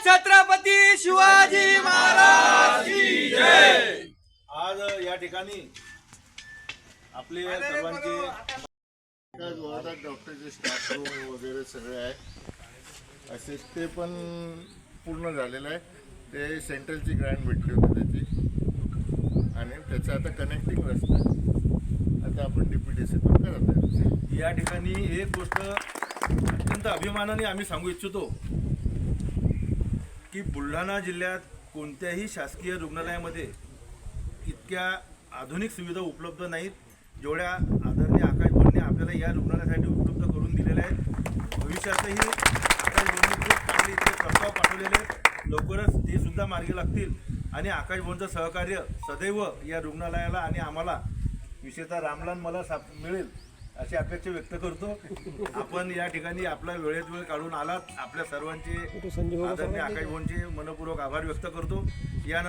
छत्रपती शिवाजी महाराज की जय। आज या ठिकाणी आपले सर्वांचे डॉक्टरचे स्टाफ रूम वगैरे सगळे आहे असे ते पण पूर्ण झालेलं आहे। ते सेंट्रलची ग्रँट भेटली होती त्याची आणि त्याचा आता कनेक्टिंग रस्ता आता आपण DPDC पण करत आहे। या ठिकाणी एक गोष्ट अत्यंत अभिमानाने आम्ही सांगू इच्छितो की बुलढाणा जिल्ह्यात कोणत्याही शासकीय रुग्णालयामध्ये इतक्या आधुनिक सुविधा उपलब्ध नाहीत जेवढ्या आदरणीय आकाश भोंडे आपल्याला या रुग्णालयासाठी उपलब्ध करून दिलेल्या आहेत। भविष्यातही आकाश भोंडे खूप चांगले इतके प्रस्ताव पाठवलेले आहेत, लवकरच ते सुद्धा मार्गी लागतील आणि आकाश भोंडेचं सहकार्य सदैव या रुग्णालयाला आणि आम्हाला विशेषतः रामलाल मला मिळेल अशी अपेक्षा व्यक्त करतो। आपण या ठिकाणी आपला वेळेत वेळ काढून आलात, आपल्या सर्वांचे आदरणीय आकाश भोंडेचे मनपूर्वक आभार व्यक्त करतो। या